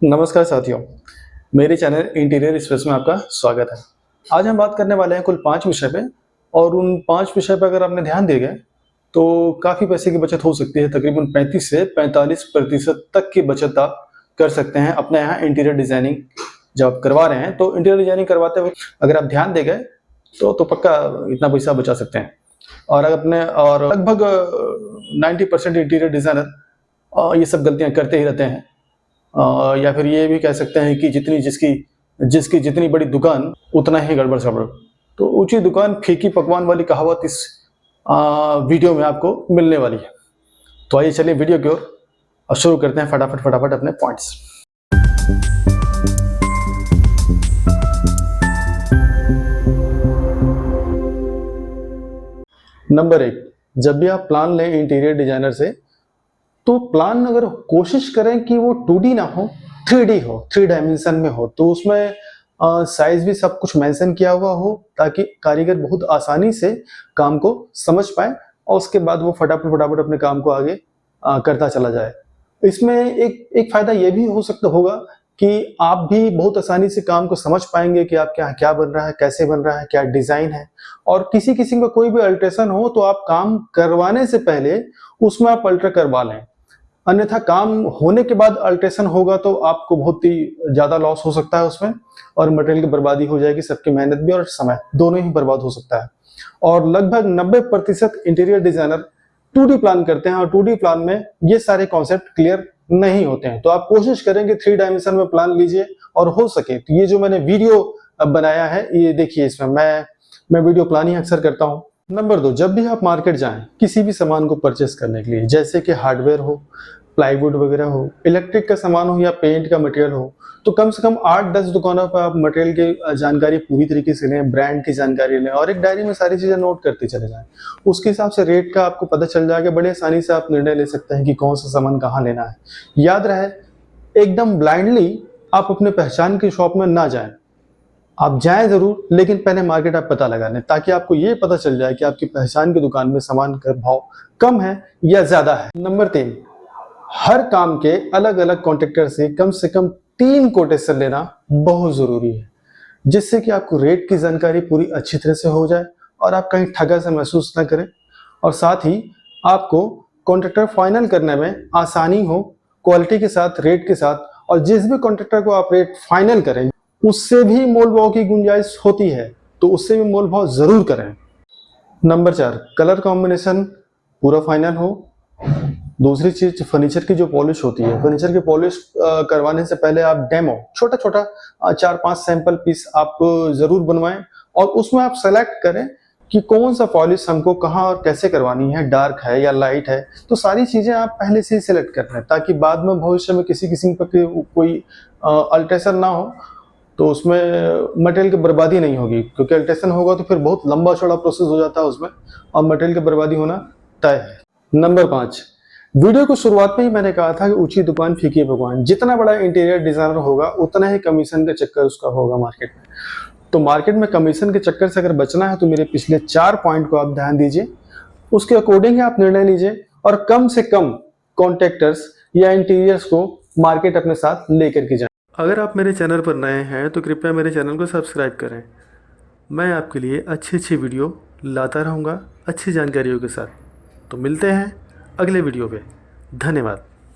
नमस्कार साथियों, मेरे चैनल इंटीरियर स्पेस में आपका स्वागत है। आज हम बात करने वाले हैं कुल 5 विषय पे और उन 5 विषय पे अगर आपने ध्यान दिए गए तो काफ़ी पैसे की बचत हो सकती है। तकरीबन 35 से 45% तक की बचत आप कर सकते हैं अपने यहाँ इंटीरियर डिज़ाइनिंग जब आप करवा रहे हैं। तो इंटीरियर डिज़ाइनिंग करवाते वक़्त अगर आप ध्यान दे गए तो पक्का इतना पैसा बचा सकते हैं। और लगभग 90% इंटीरियर डिज़ाइनर ये सब गलतियाँ करते ही रहते हैं। या फिर ये भी कह सकते हैं कि जिसकी जितनी बड़ी दुकान उतना ही गड़बड़ सड़बड़। तो ऊंची दुकान फीकी पकवान वाली कहावत इस वीडियो में आपको मिलने वाली है। तो आइए चलिए वीडियो की ओर और शुरू करते हैं फटाफट अपने पॉइंट्स। नंबर 1, जब भी आप प्लान लें इंटीरियर डिजाइनर से तो प्लान अगर कोशिश करें कि वो 2D ना हो, 3D हो, 3 डायमेंशन में हो, तो उसमें साइज भी सब कुछ मेंशन किया हुआ हो ताकि कारीगर बहुत आसानी से काम को समझ पाए और उसके बाद वो फटाफट अपने काम को आगे करता चला जाए। इसमें एक फायदा ये भी होगा कि आप भी बहुत आसानी से काम को समझ पाएंगे कि आप क्या बन रहा है, कैसे बन रहा है, क्या डिजाइन है। और किसी का कोई भी अल्ट्रेशन हो तो आप काम करवाने से पहले उसमें आप अल्टर करवा लें, अन्यथा काम होने के बाद अल्ट्रेशन होगा तो आपको बहुत ही ज्यादा लॉस हो सकता है उसमें और मटेरियल की बर्बादी हो जाएगी, सबकी मेहनत भी और समय दोनों ही बर्बाद हो सकता है। और लगभग 90% इंटीरियर डिजाइनर 2D प्लान करते हैं और 2D प्लान में ये सारे कॉन्सेप्ट क्लियर नहीं होते हैं। तो आप कोशिश करें कि 3 डायमेंशन में प्लान लीजिए और हो सके तो ये जो मैंने वीडियो बनाया है ये देखिए, इसमें मैं वीडियो प्लान ही अक्सर करता हूँ। नंबर 2, जब भी आप मार्केट जाएं किसी भी सामान को परचेस करने के लिए, जैसे कि हार्डवेयर हो, प्लाईवुड वगैरह हो, इलेक्ट्रिक का सामान हो या पेंट का मटेरियल हो, तो कम से कम 8-10 दुकानों पर आप मटेरियल की जानकारी पूरी तरीके से लें, ब्रांड की जानकारी लें और एक डायरी में सारी चीज़ें नोट करते चले जाएं। उसके हिसाब से रेट का आपको पता चल जाएगा, बड़े आसानी से आप निर्णय ले सकते हैं कि कौन सा सामान कहाँ लेना है। याद रहे, एकदम ब्लाइंडली आप अपने पहचान की शॉप में ना जाएं। आप जाएं जरूर, लेकिन पहले मार्केट आप पता लगा लें ताकि आपको ये पता चल जाए कि आपकी पहचान की दुकान में सामान का भाव कम है या ज्यादा है। नंबर 3, हर काम के अलग अलग कॉन्ट्रैक्टर से कम 3 कोटेशन लेना बहुत जरूरी है, जिससे कि आपको रेट की जानकारी पूरी अच्छी तरह से हो जाए और आप कहीं ठगा से महसूस ना करें और साथ ही आपको कॉन्ट्रैक्टर फाइनल करने में आसानी हो, क्वालिटी के साथ, रेट के साथ। और जिस भी कॉन्ट्रैक्टर को आप रेट फाइनल करें उससे भी मोल भाव की गुंजाइश होती है, तो उससे भी मोल भाव जरूर करें। नंबर 4, कलर कॉम्बिनेशन पूरा फाइनल हो। दूसरी चीज, फर्नीचर की जो पॉलिश होती है, फर्नीचर की पॉलिश करवाने से पहले आप डेमो छोटा 4-5 सैंपल पीस आप जरूर बनवाएं और उसमें आप सेलेक्ट करें कि कौन सा पॉलिश हमको कहाँ और कैसे करवानी है, डार्क है या लाइट है। तो सारी चीजें आप पहले से ही सिलेक्ट कर लें ताकि बाद में भविष्य में किसी किस्म पर कोई अल्ट्रेशन ना हो, तो उसमें मटेरियल की बर्बादी नहीं होगी, क्योंकि अल्ट्रेशन होगा तो फिर बहुत लंबा चौड़ा प्रोसेस हो जाता है उसमें और मटेरियल की बर्बादी होना तय है। नंबर 5, वीडियो को शुरुआत में ही मैंने कहा था कि ऊंची दुकान फीकी पकवान। जितना बड़ा इंटीरियर डिजाइनर होगा उतना ही कमीशन का चक्कर उसका होगा मार्केट में। तो मार्केट में कमीशन के चक्कर से अगर बचना है तो मेरे पिछले 4 पॉइंट को आप ध्यान दीजिए, उसके अकॉर्डिंग आप निर्णय लीजिए और कम से कम कॉन्ट्रैक्टर्स या इंटीरियर्स को मार्केट अपने साथ लेकर के जाएं। अगर आप मेरे चैनल पर नए हैं तो कृपया मेरे चैनल को सब्सक्राइब करें। मैं आपके लिए अच्छी वीडियो लाता रहूँगा अच्छी जानकारियों के साथ। तो मिलते हैं अगले वीडियो पे। धन्यवाद।